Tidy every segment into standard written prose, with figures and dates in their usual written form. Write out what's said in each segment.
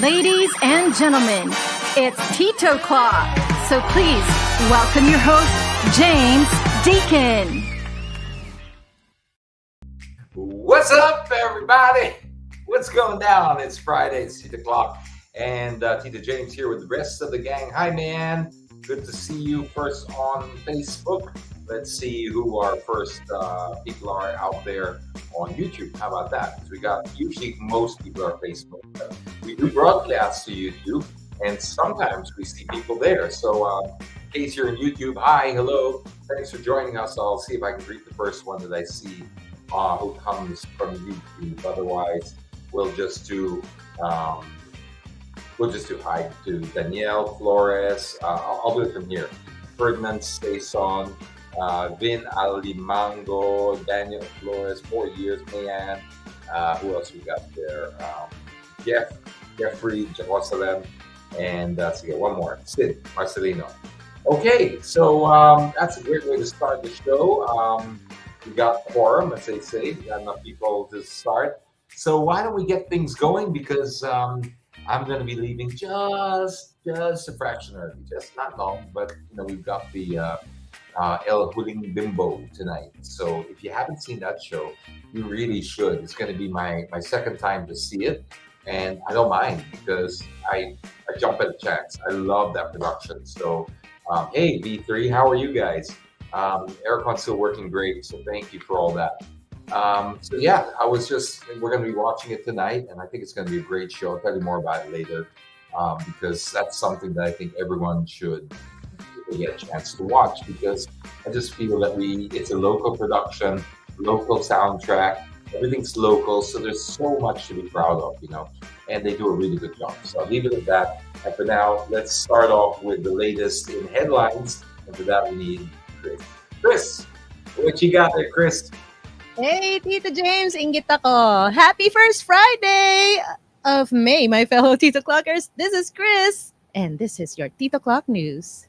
Ladies and gentlemen, it's Titoclock. So please welcome your host, James Deacon. What's up, everybody? What's going down? It's Friday, it's Titoclock, and Tito James here with the rest of the gang. Hi, man. Good to see you first on Facebook. Let's see who our first people are out there on YouTube. How about that? Because we got usually most people are Facebook. But we do broadcast to YouTube, and sometimes we see people there. So in case you're in YouTube, hi, hello. Thanks for joining us. I'll see if I can greet the first one that I see who comes from YouTube. Otherwise, we'll just do hi to Danielle Flores. I'll do it from here. Ferdinand Stason, Vin Alimango, Daniel Flores, 4 years, man. Who else we got there? Jeffrey Jerusalem, and let's get one more. Sid Marcelino. Okay, so that's a great way to start the show. We got quorum, as they say. We got enough people to start. So why don't we get things going? Because I'm going to be leaving just a fraction early, just not long. But we've got the El Huling Bimbo tonight. So if you haven't seen that show, you really should. It's going to be my second time to see it, and I don't mind because I jump at the chance. I love that production. So hey V3, how are you guys? Ericon's still working great, so thank you for all that. So yeah, we're going to be watching it tonight, and I think it's going to be a great show. I'll tell you more about it later, because that's something that I think everyone should get a chance to watch, because I just feel that it's a local production, local soundtrack, everything's local, so there's so much to be proud of, and they do a really good job. So I'll leave it at that. And for now, let's start off with the latest in headlines, and for that we need Chris, what you got there, Chris? Hey, Tito James, inggit ako. Happy first Friday of May, my fellow Tito Clockers. This is Chris, and this is your Tito Clock News.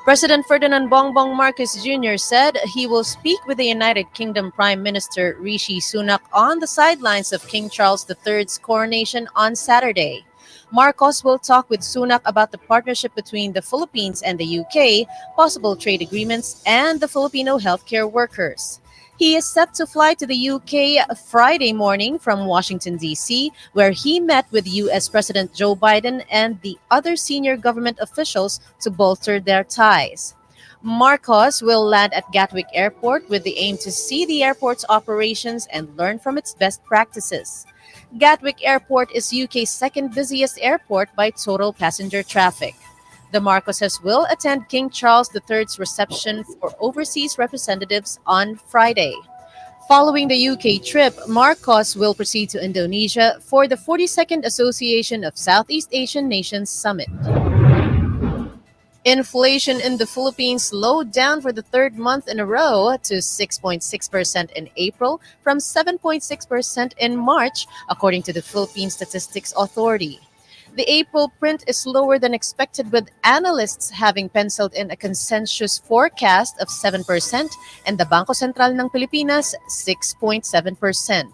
President Ferdinand Bongbong Marcos Jr. said he will speak with the United Kingdom Prime Minister Rishi Sunak on the sidelines of King Charles III's coronation on Saturday. Marcos will talk with Sunak about the partnership between the Philippines and the UK, possible trade agreements, and the Filipino healthcare workers. He is set to fly to the UK Friday morning from Washington, D.C., where he met with U.S. President Joe Biden and the other senior government officials to bolster their ties. Marcos will land at Gatwick Airport with the aim to see the airport's operations and learn from its best practices. Gatwick Airport is UK's second busiest airport by total passenger traffic. The Marcoses will attend King Charles III's reception for overseas representatives on Friday. Following the UK trip, Marcos will proceed to Indonesia for the 42nd Association of Southeast Asian Nations Summit. Inflation in the Philippines slowed down for the third month in a row to 6.6% in April from 7.6% in March, according to the Philippine Statistics Authority. The April print is lower than expected, with analysts having penciled in a consensus forecast of 7% and the Bangko Sentral ng Pilipinas 6.7%.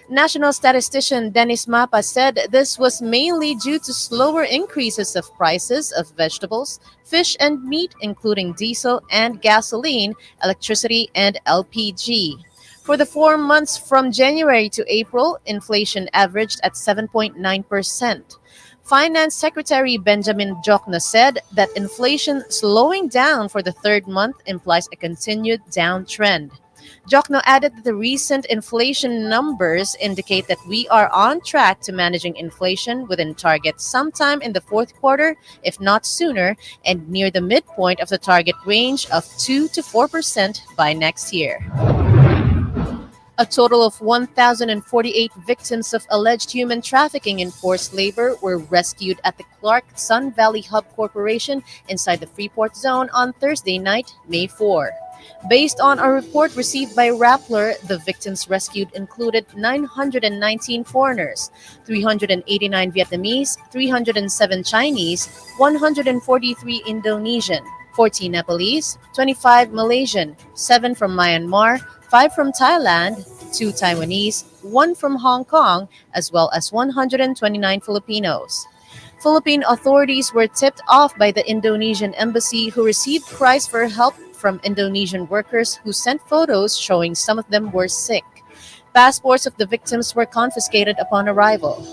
National statistician Dennis Mapa said this was mainly due to slower increases of prices of vegetables, fish and meat, including diesel and gasoline, electricity, and LPG. For the 4 months from January to April, inflation averaged at 7.9%. Finance Secretary Benjamin Jokno said that inflation slowing down for the third month implies a continued downtrend. Jokno added that the recent inflation numbers indicate that we are on track to managing inflation within target sometime in the fourth quarter, if not sooner, and near the midpoint of the target range of 2 to 4% by next year. A total of 1,048 victims of alleged human trafficking and forced labor were rescued at the Clark Sun Valley Hub Corporation inside the Freeport Zone on Thursday night, May 4. Based on a report received by Rappler, the victims rescued included 919 foreigners, 389 Vietnamese, 307 Chinese, 143 Indonesian, 14 Nepalese, 25 Malaysian, 7 from Myanmar, 5 from Thailand, 2 Taiwanese, 1 from Hong Kong, as well as 129 Filipinos. Philippine authorities were tipped off by the Indonesian embassy, who received cries for help from Indonesian workers who sent photos showing some of them were sick. Passports of the victims were confiscated upon arrival.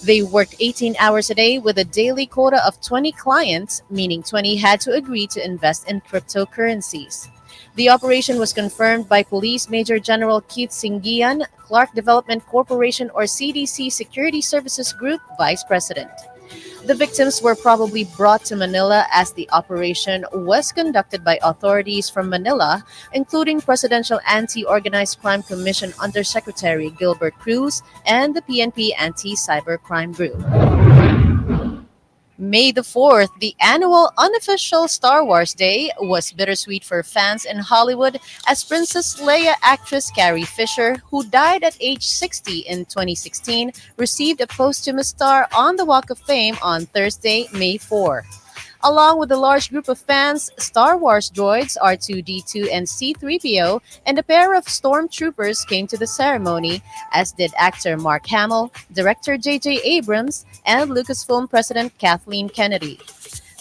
They worked 18 hours a day with a daily quota of 20 clients, meaning 20 had to agree to invest in cryptocurrencies. The operation was confirmed by Police Major General Keith Singian, Clark Development Corporation or CDC Security Services Group Vice President. The victims were probably brought to Manila as the operation was conducted by authorities from Manila, including Presidential Anti-Organized Crime Commission Undersecretary Gilbert Cruz and the PNP Anti-Cybercrime Group. May the 4th, the annual unofficial Star Wars Day, was bittersweet for fans in Hollywood as Princess Leia actress Carrie Fisher, who died at age 60 in 2016, received a posthumous star on the Walk of Fame on Thursday, May 4. Along with a large group of fans, Star Wars droids R2-D2 and C-3PO and a pair of stormtroopers came to the ceremony, as did actor Mark Hamill, director J.J. Abrams, and Lucasfilm president Kathleen Kennedy.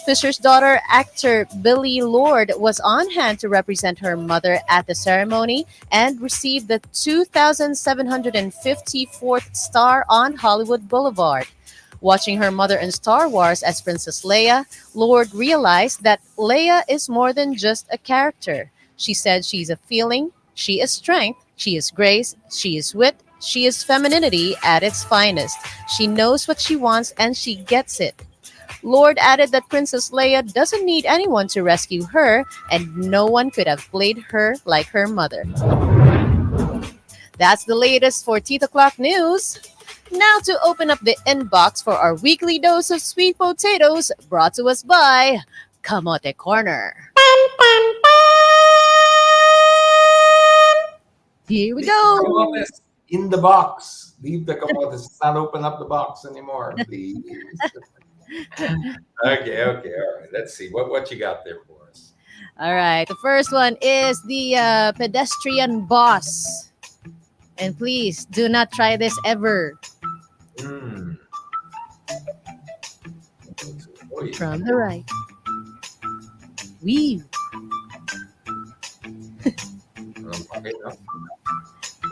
Fisher's daughter, actor Billie Lourd, was on hand to represent her mother at the ceremony and received the 2,754th star on Hollywood Boulevard. Watching her mother in Star Wars as Princess Leia, Lord realized that Leia is more than just a character. She said she's a feeling, she is strength, she is grace, she is wit, she is femininity at its finest. She knows what she wants and she gets it. Lord added that Princess Leia doesn't need anyone to rescue her, and no one could have played her like her mother. That's the latest for Titoclock News. Now to open up the inbox for our weekly dose of sweet potatoes, brought to us by Kamote Korner. Here we Leave the go. camotes in the box. Leave the camotes. Not open up the box anymore, please. Okay, all right. Let's see what you got there for us. All right, the first one is the pedestrian boss. And please do not try this ever. Mm. Oy. From the right. Weave. Okay, no?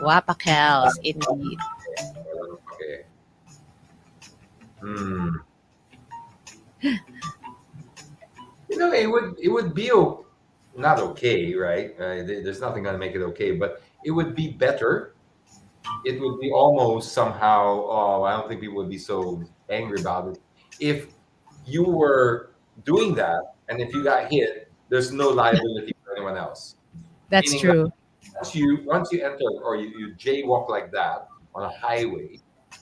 Wapakels, indeed. Okay. Hmm. It would be not okay, right? There's nothing gonna make it okay, but it would be better. It would be almost somehow. Oh, I don't think people would be so angry about it if you were doing that, and if you got hit, there's no liability for anyone else. That's Meaning, true. once you enter or you jaywalk like that on a highway,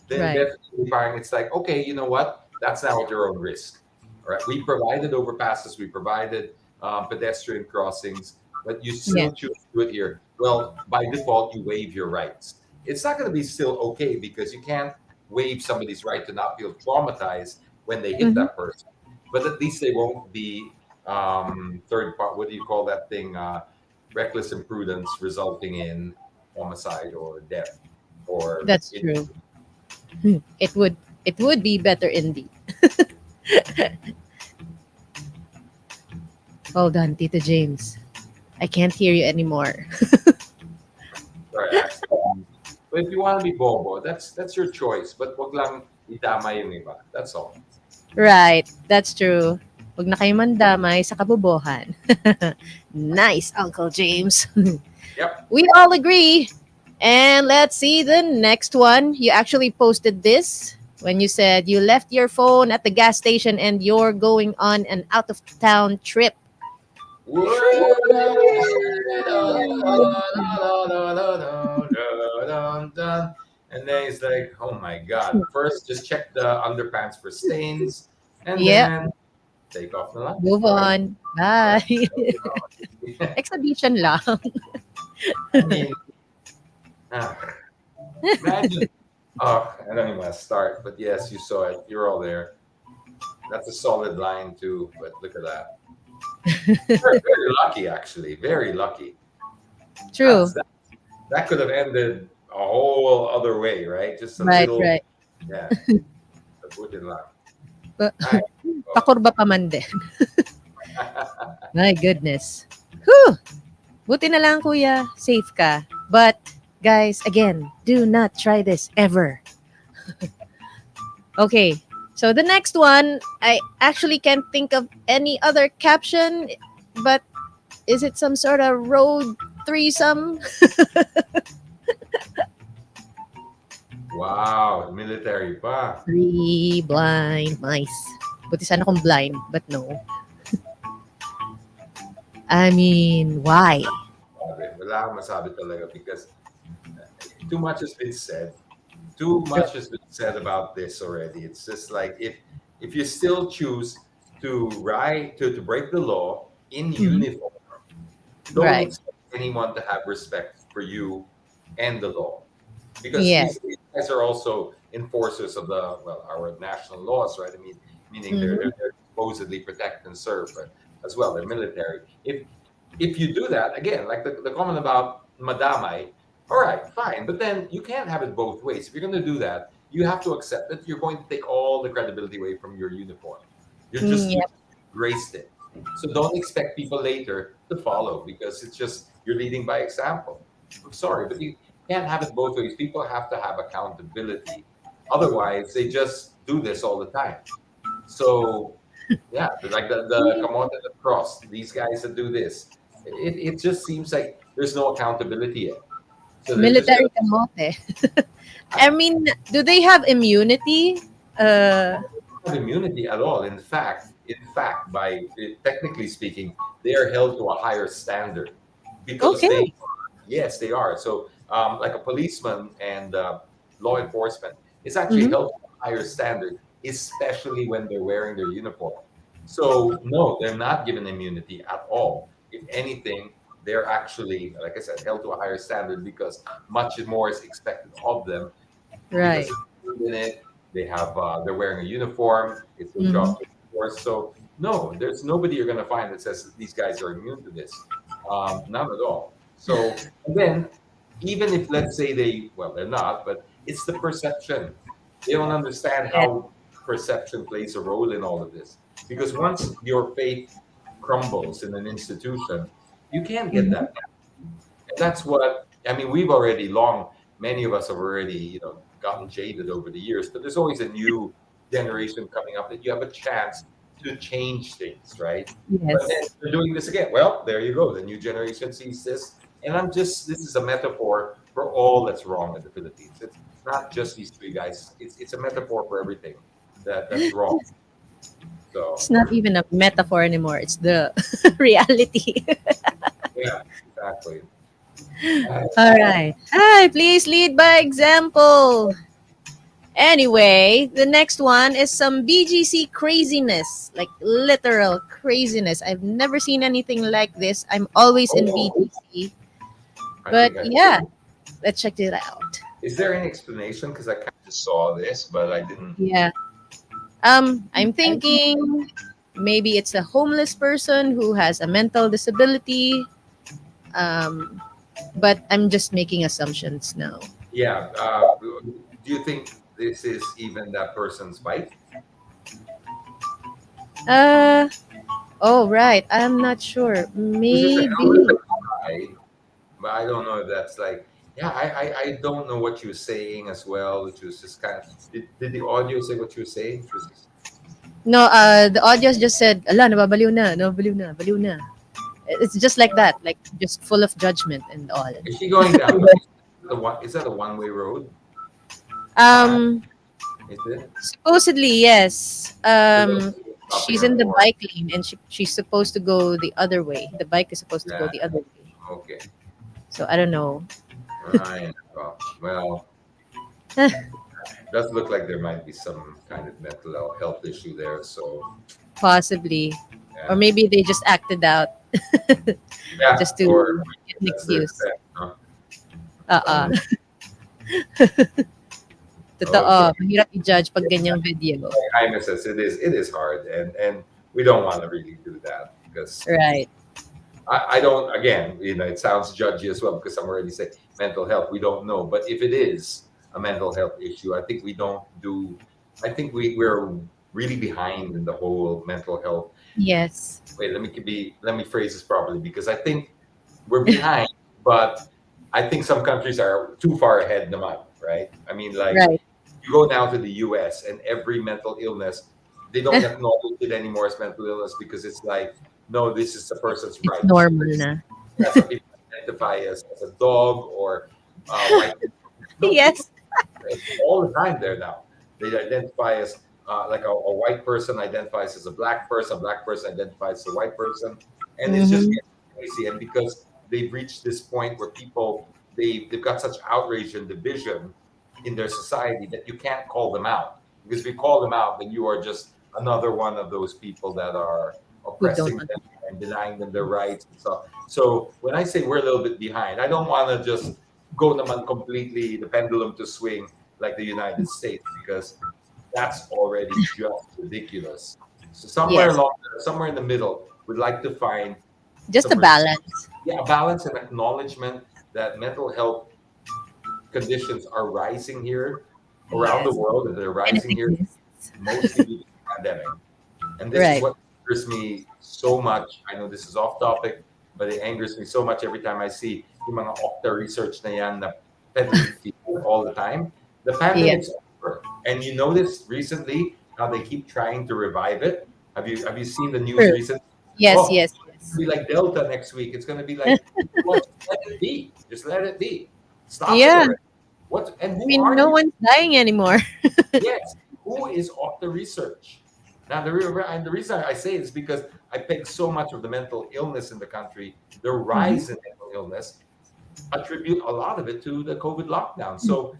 then Right. definitely parking, it's like, okay, you know what? That's now at your own risk. All right. We provided overpasses, we provided pedestrian crossings, but you Yeah. still choose to do it here. Well, by default, you waive your rights. It's not going to be still okay because you can't waive somebody's right to not feel traumatized when they hit Mhm. that person. But at least they won't be third part. What do you call that thing? Reckless imprudence resulting in homicide or death or That's true. It would be better indeed. Hold on, Tito James. I can't hear you anymore. or accident. But if you want to be bobo, that's your choice. But wag lang idama yung iba. That's all. Right, that's true. Huwag na kayo mandamay sa kabobohan. Nice, Uncle James. Yep. We all agree. And let's see the next one. You actually posted this when you said you left your phone at the gas station and you're going on an out of town trip. And then it's like, oh my God. First, just check the underpants for stains and Yep. then take off the line. Move on. Bye. Exhibition lang. I mean, ah, imagine. Oh, I don't even want to start, but yes, you saw it. You're all there. That's a solid line too, but look at that. Very lucky, actually. Very lucky. True. That could have ended a whole other way, right? Just a Right, little, right. yeah. Buti lang. But Ay, oh. pakurba pa man din. My goodness. Whew! Buti na lang, kuya. Safe ka. But, guys, again, do not try this ever. Okay. So, the next one, I actually can't think of any other caption, but is it some sort of road threesome? Wow, military pa. Three blind mice. Buti sana kung blind, but no. I mean, why? Wala akong masabi talaga because too much has been said. Too much has been said about this already. It's just like if you still choose to to break the law in Mhm. uniform, don't Right. expect anyone to have respect for you and the law. Because Yeah. these guys are also enforcers of the our national laws, right? I mean, meaning Mhm. they're supposedly protect and serve, but as well they're military. If you do that again, like the comment about madamay, all right, fine, but then you can't have it both ways. If you're going to do that, you have to accept that you're going to take all the credibility away from your uniform. You Yep. graced it, so don't expect people later to follow because it's just you're leading by example. I'm sorry, but you can't have it both ways. People have to have accountability. Otherwise, they just do this all the time. So, yeah, like the kamote and the cross, these guys that do this, it just seems like there's no accountability yet. So they're just Military gonna kamote. I mean, do they have immunity? Uh, have immunity at all. In fact, technically speaking, they are held to a higher standard because okay. yes, they are. So, like a policeman and law enforcement is actually Mhm. held to a higher standard, especially when they're wearing their uniform. So, no, they're not given immunity at all. If anything, they're actually, like I said, held to a higher standard because much more is expected of them because Right. they're in it. They're wearing a uniform. It's their Mhm. job to enforce. So no, there's nobody you're going to find that says that these guys are immune to this. None at all. So and then even if let's say they're not, but it's the perception. They don't understand Yeah. how perception plays a role in all of this. Because once your faith crumbles in an institution, you can't get Mhm. that. And that's what I mean. We've already many of us have already, gotten jaded over the years, but there's always a new generation coming up that you have a chance to change things, right? But then Yes. they're doing this again. Well, there you go. The new generation sees this. And this is a metaphor for all that's wrong in the Philippines. It's not just these three guys, it's a metaphor for everything that's wrong. So, It's not even a metaphor anymore. It's the reality. yeah, exactly. Uh, All right. Hi, please lead by example. Anyway, the next one is some BGC craziness, like literal craziness. I've never seen anything like this. I'm always in oh, BGC. I But think I yeah, let's check it out. Is there any explanation? Because I kind of just saw this, but I didn't. Yeah. I'm thinking maybe it's a homeless person who has a mental disability. Um, but I'm just making assumptions now. Yeah. Do you think this is even that person's bike? Uh, oh, right. I'm not sure. Because it's a helmet Maybe. that's high, but I don't know if that's like. Yeah, I don't know what you were saying as well, which was just kind of. Did the audio say what you were saying? Which was just, No, the audience just said, ala, nababaliw na, baliw na. It's just like that, like just full of judgment and all. is she going down? Is that a one-way road? Ah, Um, is it? supposedly, yes. So then stopping She's her in the for. bike lane and she's supposed to go the other way. The bike is supposed to go Yeah. the other way. Okay. So I don't know. Right. Well, does look like there might be some kind of mental health issue there. So Possibly. Or yeah, maybe they just acted out yeah, just to or get an that's their excuse. extent, huh? Uh-uh. Um, okay, Totoo. Mahirap i-judge pag ganyang video. like says it is hard, and we don't want to really do that because Right. I don't, again, it sounds judgy as well because I'm already saying mental health. We don't know. But if it is a mental health issue, I think we don't do, I think we're really behind in the whole mental health. Yes. Wait, let me phrase this properly because I think we're behind, but I think some countries are too far ahead naman, right? I mean, like, Right. you go down to the US and every mental illness, they don't acknowledge it anymore as mental illness because it's like, no, this is the person's It's right. normal na. Yeah, some people identify as a dog or white. No, people Yes. all the time there now. They identify as like a white person identifies as a black person identifies as a white person, and it's just Mm-hmm. getting crazy. And because they've reached this point where people they've got such outrage and division in their society that you can't call them out because if you call them out, then you are just another one of those people that are Who don't oppressing them understand. and denying them their rights and stuff. So when I say we're a little bit behind, I don't want to just go naman completely the pendulum to swing like the United States because that's already just ridiculous. So Yes. somewhere in the middle, we'd like to find Just a some balance. yeah, a balance and acknowledgement that mental health conditions are rising here around the Yes. world, and they're And it rising here exists. mostly due to the pandemic. And this is Right. what angers me so much. I know this is off topic, but it angers me so much every time I see yung mga Okta research na yan na peddling fear all the time. The Yeah. pandemic's over. And you notice recently how they keep trying to revive it. Have you seen the news True. recently? Yes, Oh, yes, it's yes. gonna be like Delta next week. It's gonna be like, what? Just let it be. Just let it be. Stop it Yeah. already. What and I who mean, are no you? one's dying anymore. Yes, who is off the research? Now, and the reason I say it is because I peg so much of the mental illness in the country, the Mhm. rise in mental illness, attribute a lot of it to the COVID lockdown. So,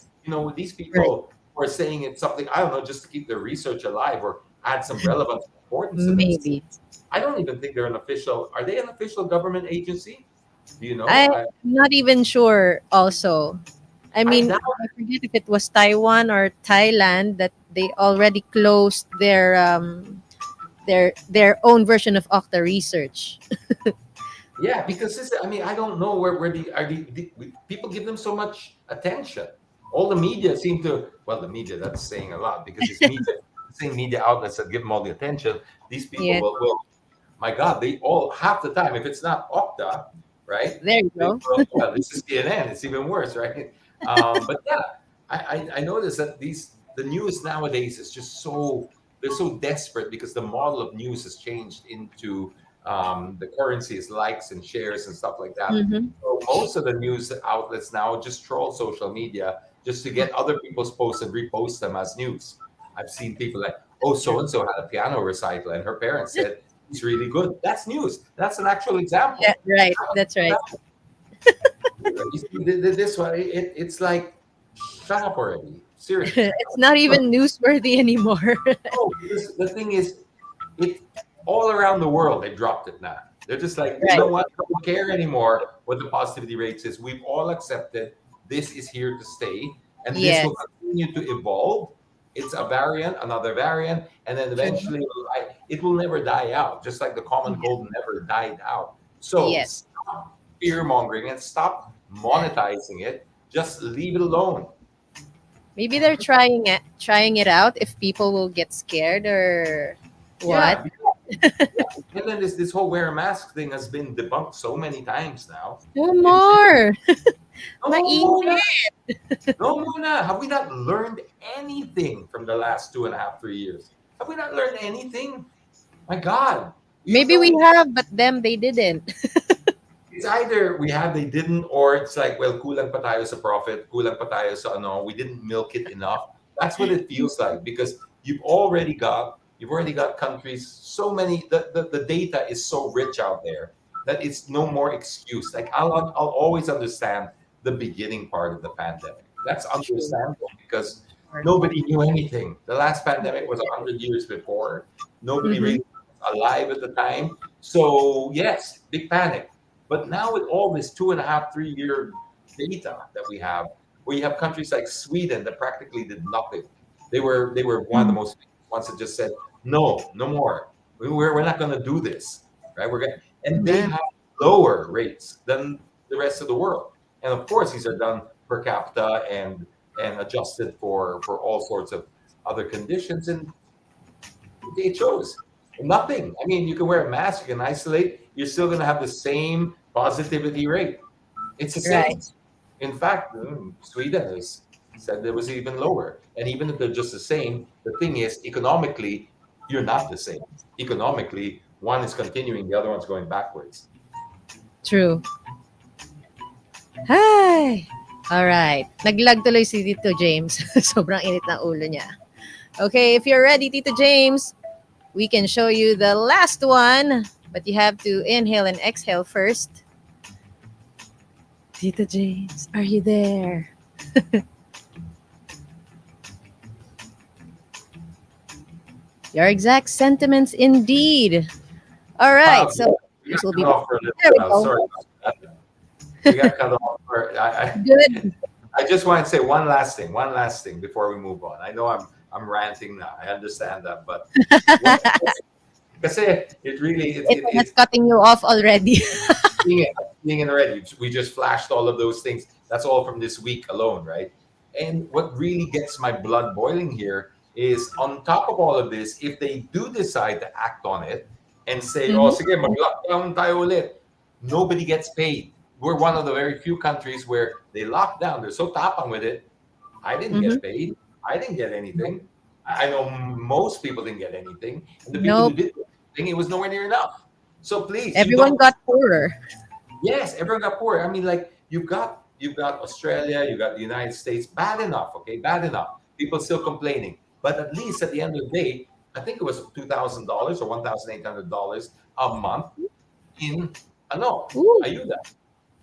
these Right. people are saying it's something, I don't know, just to keep their research alive or add some relevance and importance to this. Maybe. I don't even think are they an official government agency? Do you know? I'm not even sure also. I I mean, doubt. I forget if it was Taiwan or Thailand that they already closed their own version of Okta research. Yeah, because I mean, I don't know where people give them so much attention. All the media seem to, well, the media, that's saying a lot because it's media, same media outlets that give them all the attention. These people Yes. my God, they all, half the time, if it's not Okta, right? There you They go. go, well, this is CNN, it's even worse, right? But yeah, I noticed that the news nowadays is just they're so desperate because the model of news has changed into the currency is likes and shares and stuff like that. Hmm. So most of the news outlets now just troll social media just to get other people's posts and repost them as news. I've seen people like, oh, so and so had a piano recital and her parents said he's really good. That's news. That's an actual Yeah, example. right. That's right. You see, this one, it's like, shut up already. Seriously. It's not even newsworthy anymore. No, because the thing is, it all around the world they dropped it now. They're just like, you Right. know what? I don't care anymore what the positivity rates is. We've all accepted this is here to stay, and this will Yes. continue to evolve. It's a variant, another variant, and then True. eventually it will never die out, just like the common cold never died out. So Yes. stop fear mongering and stop monetizing it. Just leave it alone. Maybe they're trying it out if people will get scared or what. Yeah, and then this whole wear a mask thing has been debunked so many times now. No It, more. no more. Mainit. No more. Have we not learned anything from the last 2.5, 3 years? Have we not learned anything? My God, you Maybe we know, have, but them they didn't. it's either we have, they didn't, or it's like, well, kulang pa tayo sa profit, kulang pa tayo sa ano, we didn't milk it enough. That's what it feels like because you've already got countries, so many, the data is so rich out there that it's no more excuse. Like I'll always understand the beginning part of the pandemic. That's True. understandable because nobody knew anything. The last pandemic was 100 years before. Nobody Mm-hmm. really was alive at the time. So yes, big panic. But now with all this 2.5, 3 year data that we have, where you have countries like Sweden that practically did nothing. They were one of the most famous ones that just said, no, no more. We're not going to do this, right? And they Yeah. have lower rates than the rest of the world. And of course, these are done per capita and adjusted for all sorts of other conditions. And it shows nothing. I mean, you can wear a mask, you can isolate, you're still going to have the same positivity rate. It's the same. Right. In fact, Sweden is said it was even lower. And even if they're just the same, the thing is, economically, you're not the same. Economically, one is continuing, the other one's going backwards. True. Hi. All right. Naglag tuloy si Tito James. Sobrang init ng ulo niya. Okay, if you're ready, Tito James, we can show you the last one, but you have to inhale and exhale first. Tito James, are you there? Your exact sentiments indeed. All right, so We this got will be cut off for a little there we while. go. Sorry about that. We got cut off. Good. I just want to say one last thing before we move on. I know I'm ranting now. I understand that, but kasi it really It was cutting you off already. being in already. We just flashed all of those things. That's all from this week alone, right? And what really gets my blood boiling here is on top of all of this, if they do decide to act on it and say, oh, sige, mag-lockdown tayo ulit, nobody gets paid. We're one of the very few countries where they lock down. They're so tapang with it. I didn't get paid. I didn't get anything. I know most people didn't get anything. And the people who did get anything, it was nowhere near enough. So please, Everyone got poorer. yes, everyone got poor. I mean, like you've got Australia, you've got the United States. Bad enough, okay, bad enough. People still complaining, but at least at the end of the day, I think it was $2,000 or $1,800 a month in ayuda.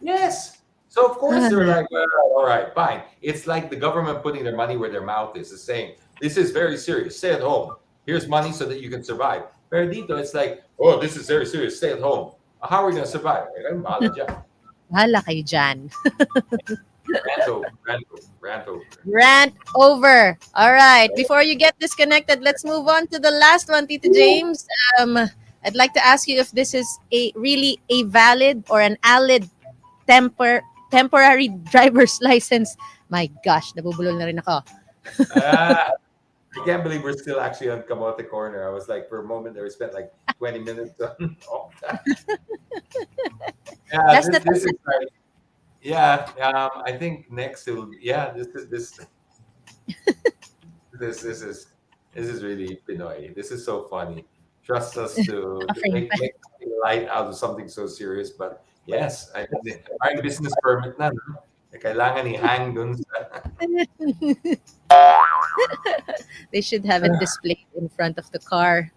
Yes. So of course they're like, well, all right, fine. It's like the government putting their money where their mouth is, saying, this is very serious. Stay at home. Here's money so that you can survive. Pero it's like, oh, this is very serious. Stay at home. How are we going to survive? Bahala kayo dyan. Rant over. Rant over. All right. Before you get disconnected, let's move on to the last one, Tito James. I'd like to ask you if this is really a valid or an valid temporary driver's license. My gosh, nabubulol na rin ako. I can't believe we're still actually on Kamote Corner. I was like, for a moment there, we spent like 20 minutes on all that. Yeah, this is like, I think next it will. Yeah, this is really Pinoy. This is so funny. Trust us to make something light out of something so serious. But yes, I think business permit na. No? Kailangan i-hang dun sa... They should have it displayed in front of the car.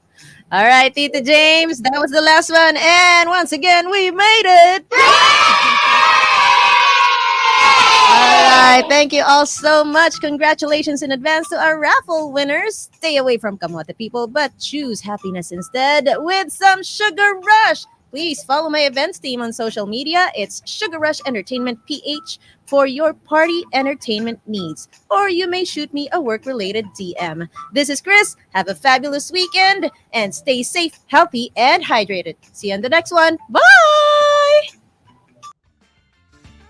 All right, Tito James, that was the last one. And once again, we made it. All right, thank you all so much. Congratulations in advance to our raffle winners. Stay away from kamote people, but choose happiness instead with some Sugar Rush. Please follow my events team on social media. It's Sugar Rush Entertainment PH for your party entertainment needs. Or you may shoot me a work-related DM. This is Chris. Have a fabulous weekend and stay safe, healthy, and hydrated. See you on the next one. Bye!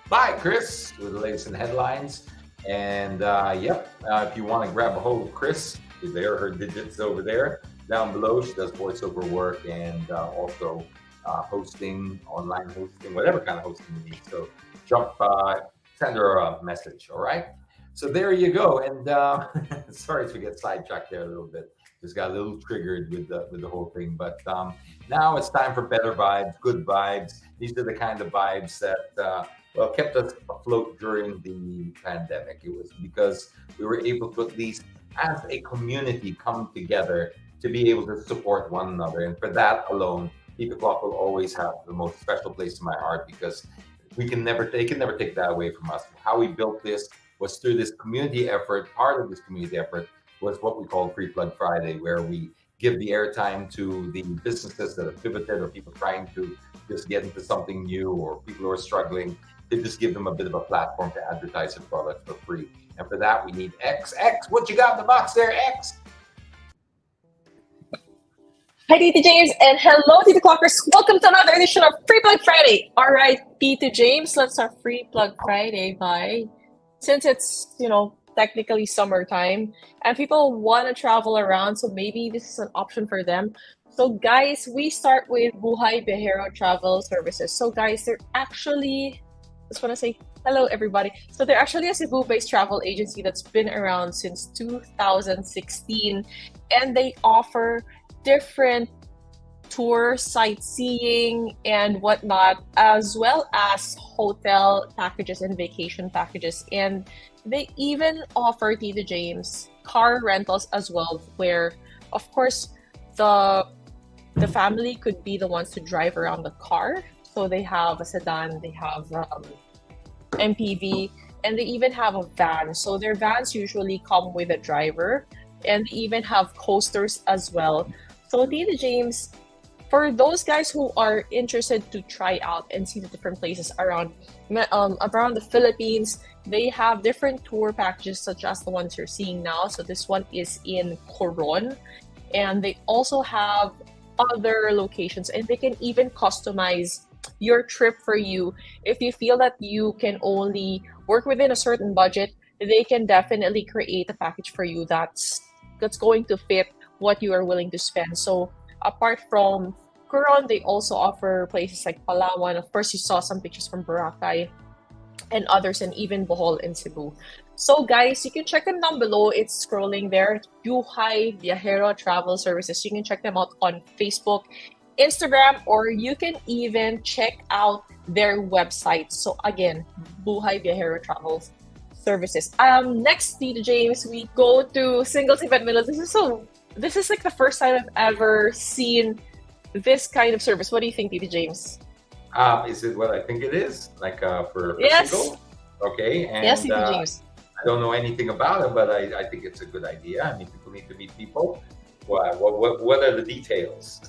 Bye, Chris, with the latest in headlines. And if you want to grab a hold of Chris, she's there. Her digits over there. Down below, she does voiceover work and also hosting, online hosting, whatever kind of hosting you need. So send her a message, all right? So there you go. And sorry to get sidetracked there a little bit. Just got a little triggered with the whole thing. But now it's time for better vibes, good vibes. These are the kind of vibes that kept us afloat during the pandemic. It was because we were able to at least, as a community, come together to be able to support one another. And for that alone, Titoclock will always have the most special place in my heart because they can never take that away from us. How we built this was through this community effort. Part of this community effort was what we call Free Plug Friday, where we give the airtime to the businesses that have pivoted or people trying to just get into something new or people who are struggling, to just give them a bit of a platform to advertise their products for free. And for that, we need X. What you got in the box there, X? Hi, Tito James, and hello, Titoclockers. Welcome to another edition of Free Plug Friday. All right, Tito James, let's start Free Plug Friday by, since it's, technically summertime and people want to travel around, so maybe this is an option for them. So, guys, we start with Buhay Viajero Travel Services. So, guys, they're actually, just want to say hello, everybody. So, they're actually a Cebu-based travel agency that's been around since 2016, and they offer different tour, sightseeing, and whatnot, as well as hotel packages and vacation packages. And they even offer Tita James car rentals as well, where, of course, the the family could be the ones to drive around the car. So they have a sedan, they have MPV, and they even have a van. So their vans usually come with a driver, and they even have coasters as well. So Tita James, for those guys who are interested to try out and see the different places around the Philippines, they have different tour packages such as the ones you're seeing now. So this one is in Coron, and they also have other locations, and they can even customize your trip for you. If you feel that you can only work within a certain budget, they can definitely create a package for you that's going to fit what you are willing to spend. So apart from Coron, they also offer places like Palawan. Of course, you saw some pictures from Boracay and others, and even Bohol and Cebu. So guys, you can check them down below. It's scrolling there. Yuhai Viajero Travel Services. You can check them out on Facebook, Instagram, or you can even check out their website. So again, Buhay Viajero Travel Services. Next, Tito James, we go to Singles Event Manila. This is like the first time I've ever seen this kind of service. What do you think, Tito James? Is it what I think it is? Like for Yes. single? Okay. And Yes, Tito James. I don't know anything about it, but I think it's a good idea. I mean, people need to meet people. What are the details?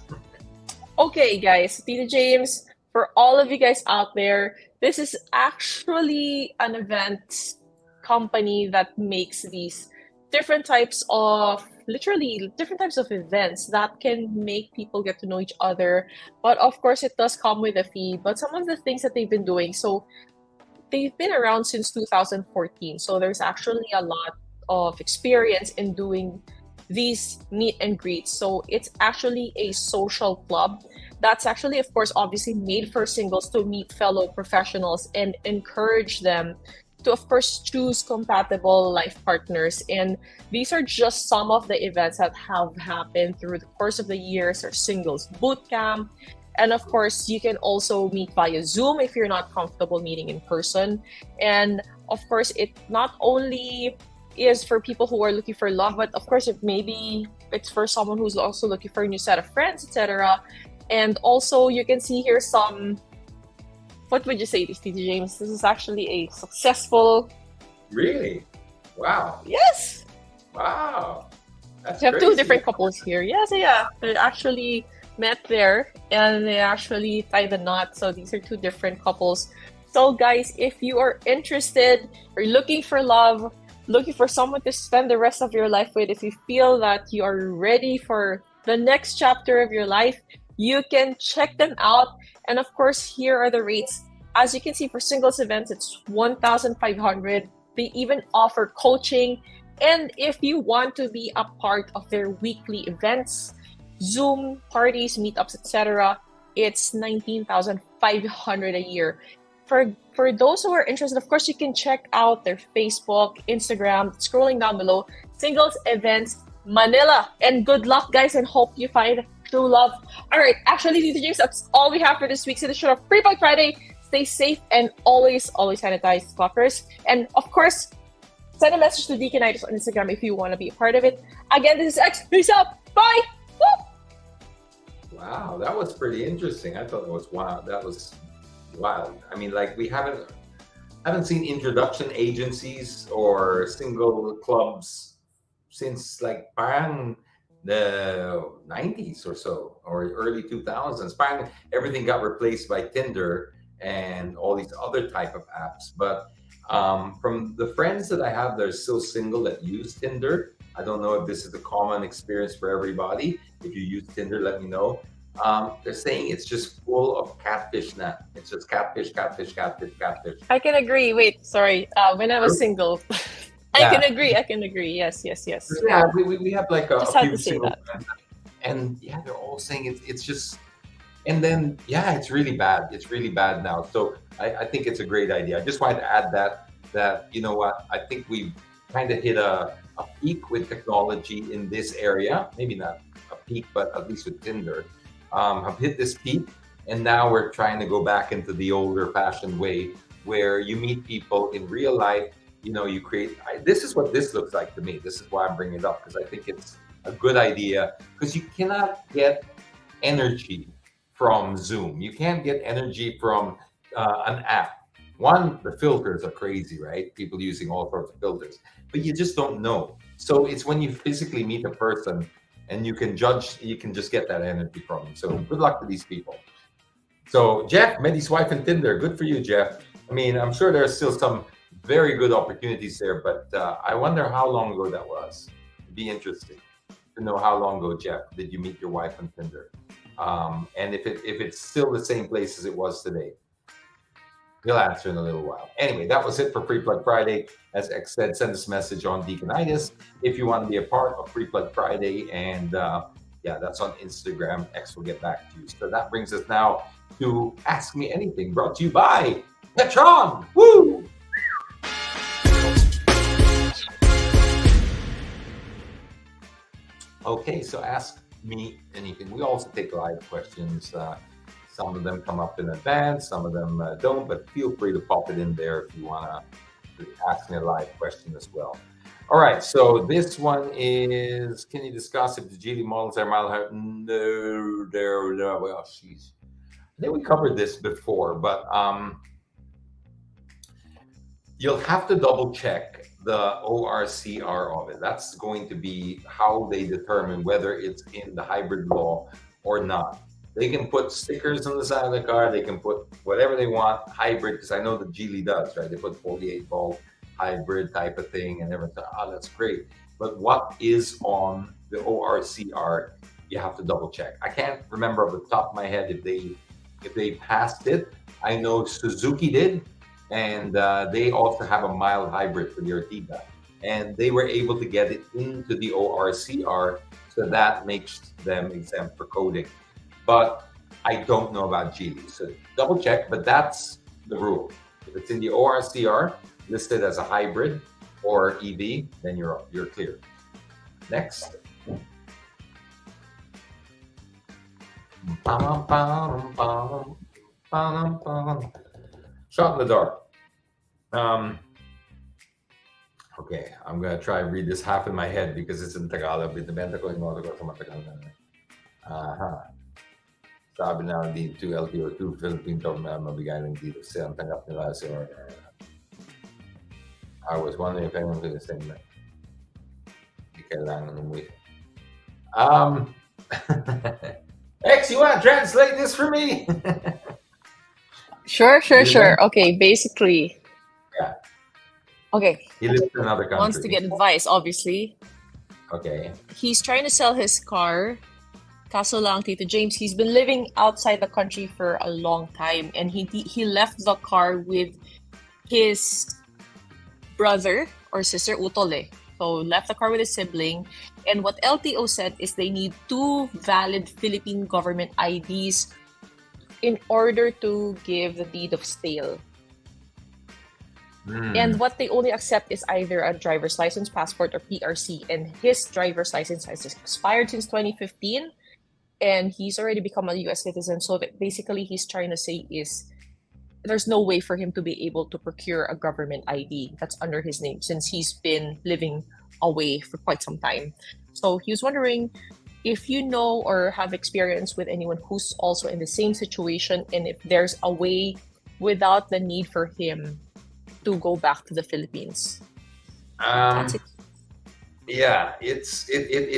Okay, guys, Tito James, for all of you guys out there, this is actually an event company that makes these different types of, literally different types of events that can make people get to know each other. But of course, it does come with a fee. But some of the things that they've been doing, so they've been around since 2014. So there's actually a lot of experience in doing these meet and greets. So it's actually a social club that's actually, of course, obviously made for singles to meet fellow professionals and encourage them to, of course, choose compatible life partners. And these are just some of the events that have happened through the course of the years, or singles boot camp. And of course, you can also meet via Zoom if you're not comfortable meeting in person. And of course, it not only is for people who are looking for love, but of course, maybe it's for someone who's also looking for a new set of friends, etc. And also, you can see here some, what would you say, this, Tito James? This is actually a successful. Really? Wow. Yes. Wow. That's We have two crazy. different couples here. Yes, yeah. They actually met there and they actually tied the knot. So these are two different couples. So guys, if you are interested or looking for love, looking for someone to spend the rest of your life with, if you feel that you are ready for the next chapter of your life, you can check them out. And of course, here are the rates. As you can see, for singles events, it's 1,500. They even offer coaching. And if you want to be a part of their weekly events, Zoom parties, meetups, etc., it's 19,500 a year. For those who are interested, of course, you can check out their Facebook, Instagram, scrolling down below, Singles Events Manila. And good luck, guys, and hope you find true love. All right, actually, Tito James, that's all we have for this week's edition of Free Bike Friday. Stay safe and always sanitize clockers. And of course, send a message to Deaconitis on Instagram if you want to be a part of it. Again, this is X. Peace out. Bye. Woo! Wow, that was pretty interesting. I thought it was wild. That was wild. I mean, like, we haven't seen introduction agencies or single clubs since like parang the 90s or so, or early 2000s. Parang everything got replaced by Tinder and all these other type of apps. But from the friends that I have that are still single that use Tinder, I don't know if this is a common experience for everybody. If you use Tinder, let me know. They're saying it's just full of catfish now. It's just catfish, catfish, catfish, catfish. I can agree. Wait, sorry. When I was single, I can agree. I can agree. Yes, yes, yes. Yeah, we have like a Just had few to say single that. friends, and yeah, they're all saying it's just, and then yeah, it's really bad. It's really bad now. So I think it's a great idea. I just wanted to add that you know what, I think we've kind of hit a peak with technology in this area. Maybe not a peak, but at least with Tinder, have hit this peak, and now we're trying to go back into the older fashioned way where you meet people in real life. You know, you create. This is what this looks like to me. This is why I'm bringing it up, because I think it's a good idea, because you cannot get energy from Zoom. You can't get energy from an app. One, the filters are crazy, right? People using all sorts of filters, but you just don't know. So it's when you physically meet a person and you can judge, you can just get that energy from them. So good luck to these people. So Jeff met his wife in Tinder. Good for you, Jeff. I mean, I'm sure there's still some very good opportunities there, but I wonder how long ago that was. It'd be interesting to know how long ago, Jeff, did you meet your wife on Tinder? And if it's still the same place as it was today. He'll answer in a little while. Anyway, that was it for Free Plug Friday. As X said, send us a message on Deaconitis if you want to be a part of Free Plug Friday. And yeah, that's on Instagram. X will get back to you. So that brings us now to Ask Me Anything, brought to you by Petron. Woo! Okay, so ask me anything. We also take live questions. Some of them come up in advance, some of them don't, but feel free to pop it in there if you want to ask me a live question as well. All right, so this one is, can you discuss if the Geely models are mild hybrid? No, well, geez. I think we covered this before, but you'll have to double check the ORCR of it. That's going to be how they determine whether it's in the hybrid law or not. They can put stickers on the side of the car. They can put whatever they want, hybrid, because I know the Geely does, right? They put 48-volt hybrid type of thing and everything. Oh, that's great. But what is on the ORCR, you have to double check. I can't remember off the top of my head if they passed it. I know Suzuki did, and they also have a mild hybrid for the Ertiga. And they were able to get it into the ORCR, so that makes them exempt for coding. But I don't know about Geely, so double check, but that's the rule. If it's in the ORCR, listed as a hybrid or EV, then you're clear. Next. Shot in the dark. Okay, I'm gonna try and read this half in my head because it's in Tagalog. Binibenta ko yung motor ko sa matagal na. Sabi na dito, LTO2, Philippine government mabigay ng dito siya ang tanggap nila sa I was wondering if anyone could say that. Hindi kailangan umuwi. X, you want to translate this for me? Sure. Okay, basically. Yeah. Okay. He lives in another country. Wants to get advice, obviously. Okay. He's trying to sell his car. Kaso lang, Tito James, he's been living outside the country for a long time, and he left the car with his brother or sister, Utole. So left the car with his sibling, and what LTO said is they need 2 valid Philippine government IDs in order to give the deed of sale. And what they only accept is either a driver's license, passport, or PRC, and his driver's license has expired since 2015. And he's already become a US citizen. So that basically he's trying to say is there's no way for him to be able to procure a government ID that's under his name since he's been living away for quite some time. So he was wondering if you know or have experience with anyone who's also in the same situation, and if there's a way without the need for him to go back to the Philippines. That's it. Yeah, it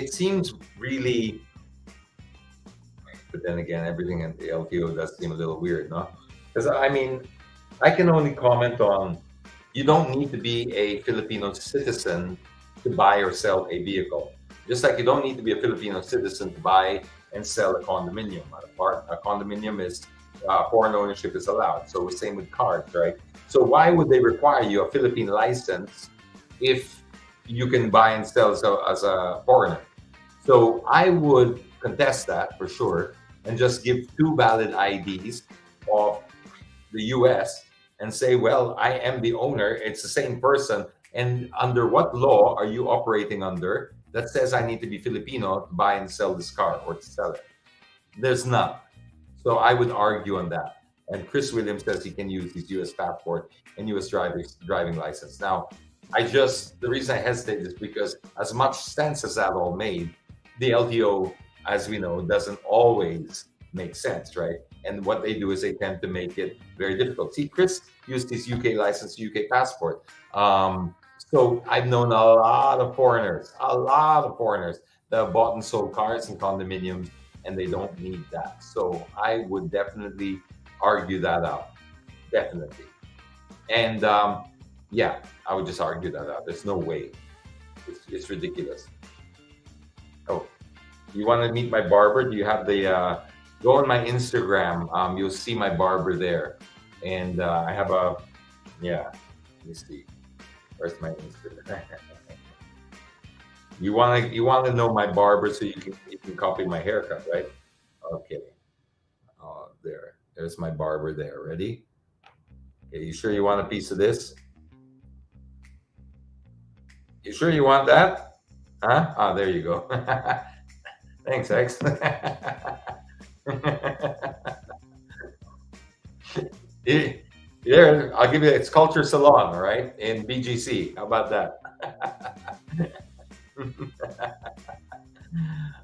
seems really. But then again, everything at the LTO does seem a little weird, no? Because I mean, I can only comment on, you don't need to be a Filipino citizen to buy or sell a vehicle. Just like you don't need to be a Filipino citizen to buy and sell a condominium. A condominium is foreign ownership is allowed. So same with cars, right? So why would they require you a Philippine license if you can buy and sell as a foreigner? So I would contest that for sure and just give two valid IDs of the US and say, well, I am the owner. It's the same person. And under what law are you operating under that says I need to be Filipino to buy and sell this car or to sell it? There's none. So I would argue on that. And Chris Williams says he can use his US passport and US driving license. Now, the reason I hesitate is because as much sense as that all made, the LTO, as we know, doesn't always make sense, right? And what they do is they tend to make it very difficult. See, Chris used his UK license, UK passport. So I've known a lot of foreigners that have bought and sold cars and condominiums, and they don't need that. So I would definitely argue that out, definitely. And yeah, I would just argue that out. There's no way. It's ridiculous. Oh, you want to meet my barber? Do you have the go on my Instagram? You'll see my barber there, and I have a let me see. Where's my Instagram? You want to know my barber so you can copy my haircut, right? Okay. There's my barber there. Ready? Okay, you sure you want a piece of this? You sure you want that? Huh? Ah, there you go. Thanks, X. Yeah, I'll give you it's Culture Salon, all right, in BGC. How about that?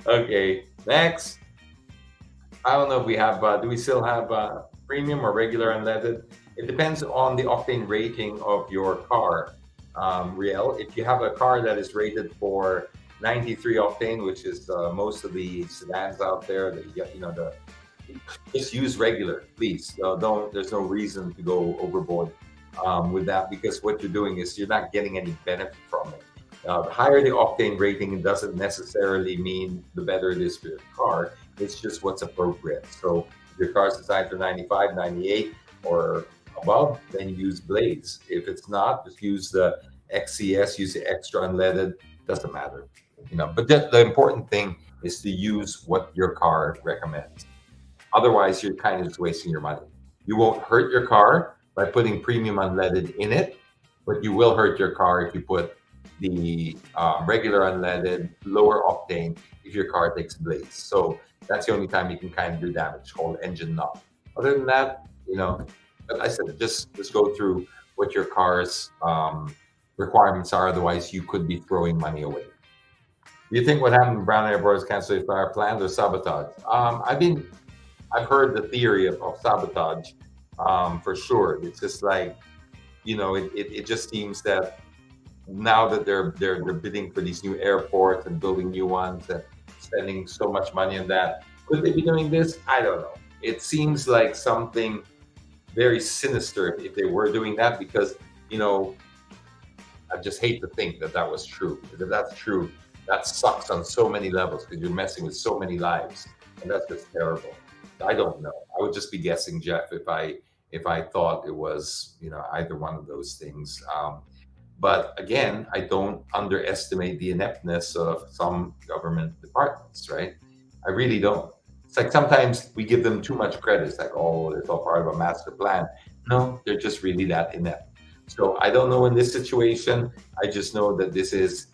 Okay, next. I don't know if we have, do we still have premium or regular unleaded? It depends on the octane rating of your car, Riel. If you have a car that is rated for 93 octane, which is most of the sedans out there, just use regular, please. There's no reason to go overboard with that, because what you're doing is you're not getting any benefit from it. The higher the octane rating, doesn't necessarily mean the better it is for your car. It's just what's appropriate. So if your car is designed for 95, 98 or above, then use Blaze. If it's not, just use the XCS, use the extra unleaded, doesn't matter. But the important thing is to use what your car recommends. Otherwise, you're kind of just wasting your money. You won't hurt your car by putting premium unleaded in it, but you will hurt your car if you put the regular unleaded, lower octane, if your car takes Blaze. So that's the only time you can kind of do damage, called engine knock. Other than that, but I said, just go through what your car's requirements are. Otherwise, you could be throwing money away. Do you think what happened in Brown Airport is canceled fire planned or sabotage? I've heard the theory of sabotage, for sure. It's just like, it just seems that now that they're bidding for these new airports and building new ones and spending so much money on that, could they be doing this? I don't know. It seems like something very sinister if they were doing that, because, I just hate to think that was true. Because if that's true, that sucks on so many levels, because you're messing with so many lives, and that's just terrible. I don't know. I would just be guessing, Jeff, if I thought it was, either one of those things. But again, I don't underestimate the ineptness of some government departments, right? I really don't. It's like sometimes we give them too much credit. It's like, oh, it's all part of a master plan. No, they're just really that inept. So I don't know in this situation. I just know that this is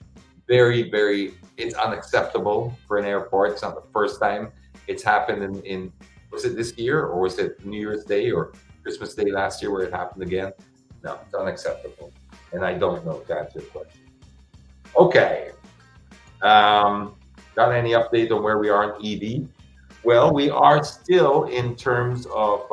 very, very, it's unacceptable for an airport. It's not the first time it's happened in was it this year, or was it New Year's Day or Christmas Day last year where it happened again? No, it's unacceptable. And I don't know to answer your question. Okay. Got any update on where we are in EV? Well, we are still in terms of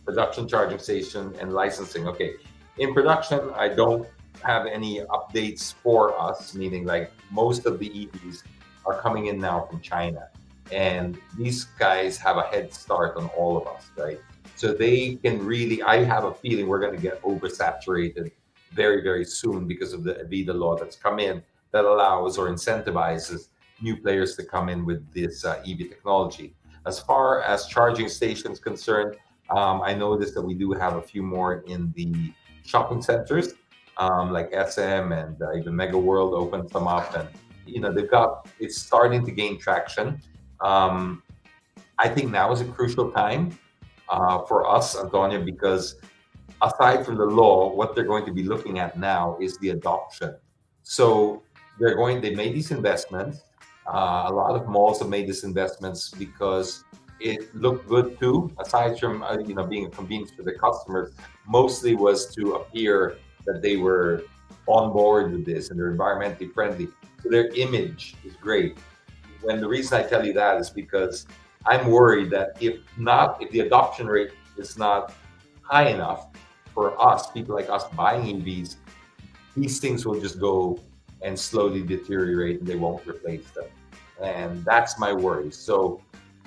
production charging station and licensing. Okay. In production, I don't have any updates for us, meaning like most of the EVs are coming in now from China. And these guys have a head start on all of us, right? So they can really, I have a feeling we're going to get oversaturated very, very soon because of the Avida law that's come in that allows or incentivizes new players to come in with this EV technology. As far as charging stations concerned, I noticed that we do have a few more in the shopping centers, like SM and even Mega World opened some up, and it's starting to gain traction. Um, I think now is a crucial time for us, Antonia, because aside from the law, what they're going to be looking at now is the adoption. So they made these investments. A lot of malls have made these investments because it looked good too. Aside from being a convenience for the customers, mostly was to appear that they were on board with this and they're environmentally friendly. So their image is great. When the reason I tell you that is because I'm worried that if the adoption rate is not high enough for us, people like us buying EVs, these things will just go and slowly deteriorate and they won't replace them. And that's my worry. So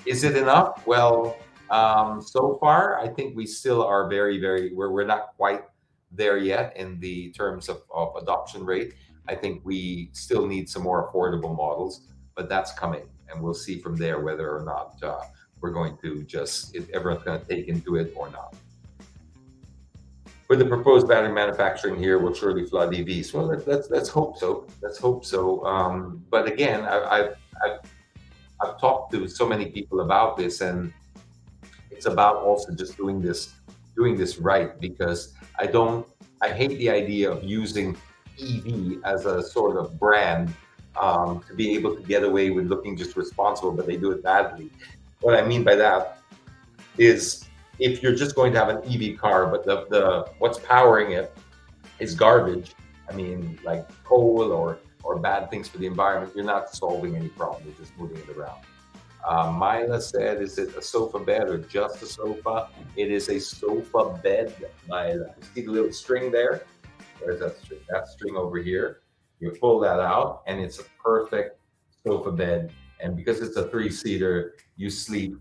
is it enough? Well, so far, I think we still are we're not quite there yet in the terms of adoption rate. I think we still need some more affordable models, but that's coming. And we'll see from there whether or not we're going to if everyone's going to take into it or not. With the proposed battery manufacturing here, will surely flood EVs. Well, let's hope so. Let's hope so. But again, I've talked to so many people about this, and it's about also just doing this right, because I hate the idea of using EV as a sort of brand to be able to get away with looking just responsible, but they do it badly. What I mean by that is, if you're just going to have an EV car, but the what's powering it is garbage, I mean, like coal or bad things for the environment, you're not solving any problem. You're just moving it around. Myla said, is it a sofa bed or just a sofa? It is a sofa bed, Myla. You see the little string there? Where's that string? That string over here. You pull that out, and it's a perfect sofa bed. And because it's a 3-seater, you sleep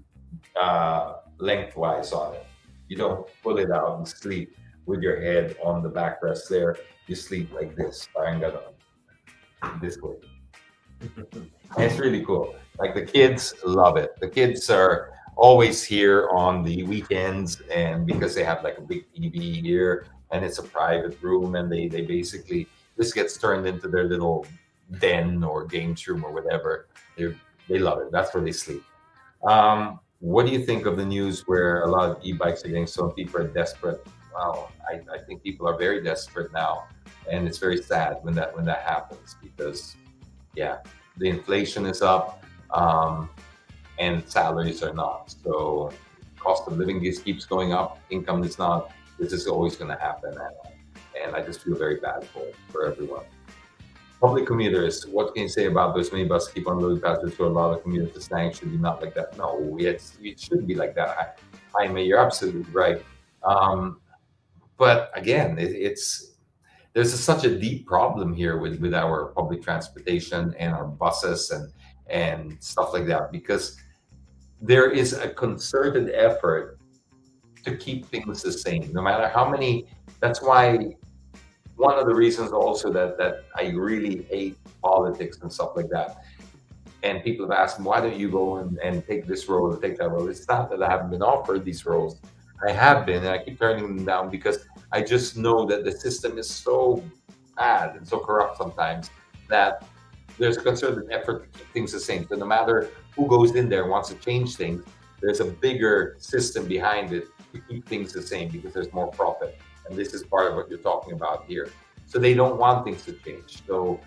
lengthwise on it. You don't pull it out and sleep with your head on the backrest there. You sleep like this, this way. And it's really cool. Like, the kids love it. The kids are always here on the weekends, and because they have like a big TV here and it's a private room, and they basically, this gets turned into their little den or games room or whatever. They love it. That's where they sleep. What do you think of the news where a lot of e-bikes are getting sold? People are desperate. Wow, I think people are very desperate now, and it's very sad when that happens, because yeah, the inflation is up, and salaries are not. So cost of living keeps going up, income is not. This is always going to happen, and I just feel very bad for everyone. Public commuters, what can you say about those minibuses keep on loading passengers to a lot of commuters? The snagging should be not like that. No, it shouldn't be like that. Jaime, you're absolutely right. But again, there's such a deep problem here with our public transportation and our buses and stuff like that, because there is a concerted effort to keep things the same, no matter how many. That's why one of the reasons also that I really hate politics and stuff like that. And people have asked me, why don't you go and take this role or take that role? It's not that I haven't been offered these roles. I have been, and I keep turning them down because I just know that the system is so bad and so corrupt sometimes that there's a concerted effort to keep things the same. So no matter who goes in there and wants to change things, there's a bigger system behind it to keep things the same, because there's more profit. And this is part of what you're talking about here. So they don't want things to change. So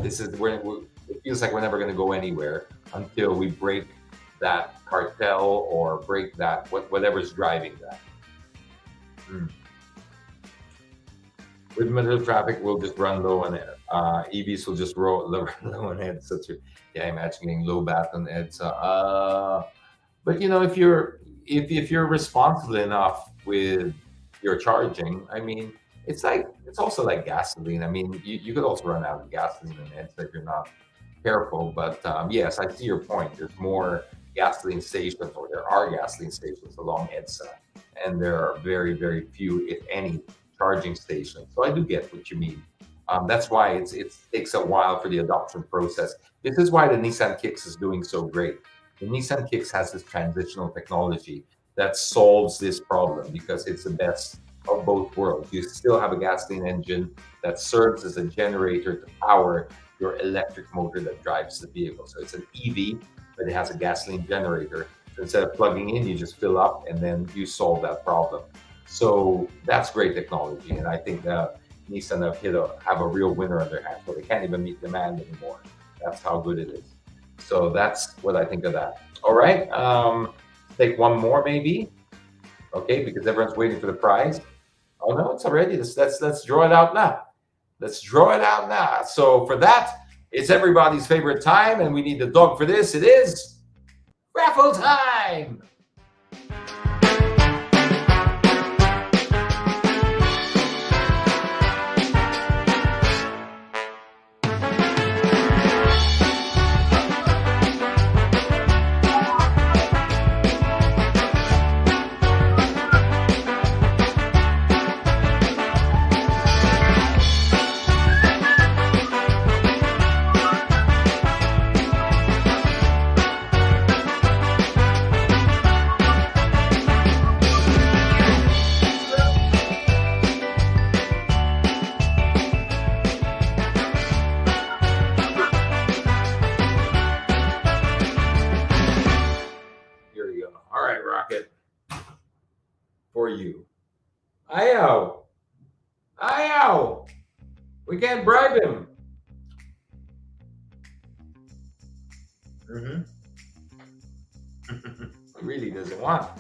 this is where it feels like we're never going to go anywhere until we break that cartel or break that whatever's driving that. With middle traffic, we'll just run low on air. EVs will just roll low on head. Imagine getting low bat on heads. But if you're responsible enough with your charging, I mean, it's also like gasoline. I mean, you could also run out of gasoline on heads if you're not careful. But yes, I see your point. There's more gasoline stations, or there are gasoline stations along EDSA, and there are very, very few, if any, charging station. So I do get what you mean. That's why it takes a while for the adoption process. This is why the Nissan Kicks is doing so great. The Nissan Kicks has this transitional technology that solves this problem because it's the best of both worlds. You still have a gasoline engine that serves as a generator to power your electric motor that drives the vehicle. So it's an EV, but it has a gasoline generator. So instead of plugging in, you just fill up and then you solve that problem. So that's great technology. And I think Nissan have a real winner on their hands. So they can't even meet demand anymore. That's how good it is. So that's what I think of that. All right. Take one more maybe. Okay, because everyone's waiting for the prize. Oh no, it's already. Let's draw it out now. Let's draw it out now. So for that, it's everybody's favorite time, and we need the dog for this. It is raffle time. For you. Ayo! We can't bribe him. He really doesn't want.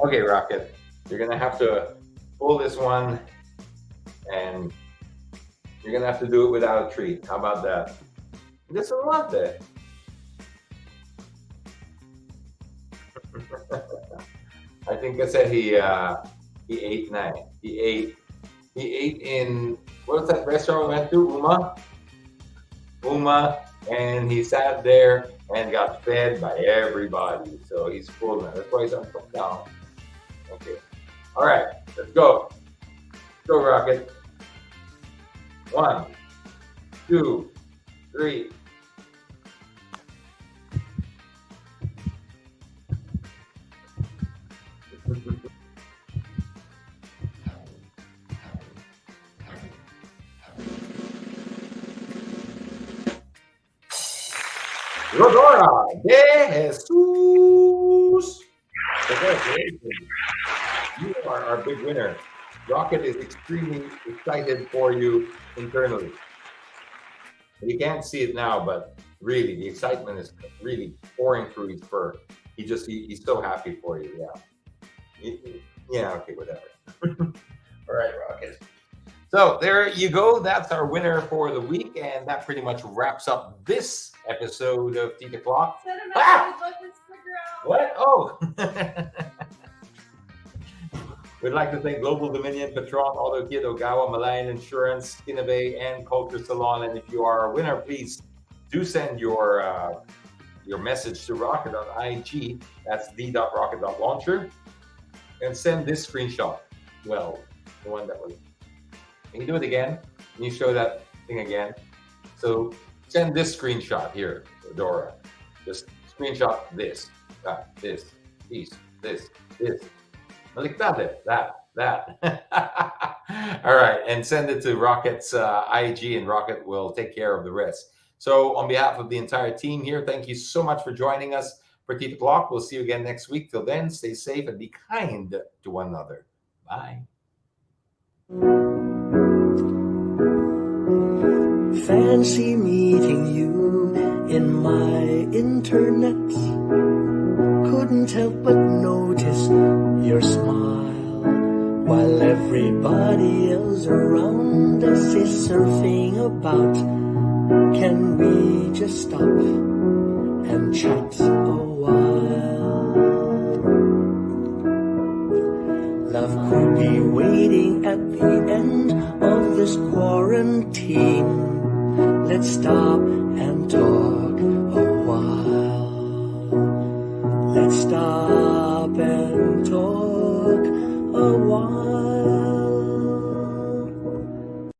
Okay, Rocket. You're gonna have to pull this one and you're gonna have to do it without a treat. How about that? He doesn't want that. I think I said he ate now. He ate in what was that restaurant we went to? Uma, and he sat there and got fed by everybody. So he's full now. That's why he's on top down. Okay. All right, let's go. Go, Rocket. 1, 2, 3. Rodora de Jesus. You are our big winner. Rocket is extremely excited for you internally. You can't see it now, but really, the excitement is really pouring through his fur. He's so happy for you. Yeah. Yeah. Okay. Whatever. All right, Rocket. So there you go. That's our winner for the week, and that pretty much wraps up this episode of Titoclock. What? Oh. We'd like to thank Global Dominion, Patron, Auto Kit, Ogawa, Malayan Insurance, Kinabay, and Culture Salon. And if you are a winner, please do send your message to Rocket on IG. That's the.rocket.launcher. And send this screenshot. Well, the one that was. Can you do it again? Can you show that thing again? So send this screenshot here, Dora. Just screenshot this, this, this. Baliktad that. All right, and send it to Rocket's IG, and Rocket will take care of the rest. So on behalf of the entire team here, thank you so much for joining us for Titoclock. We'll see you again next week. Till then, stay safe and be kind to one another. Bye. Fancy meeting you in my internet. Couldn't help but notice your smile, while everybody else around us is surfing about. Can we just stop and chat a while? Love could be waiting at the end of this quarantine. Let's stop and talk a while. Let's stop and talk a while.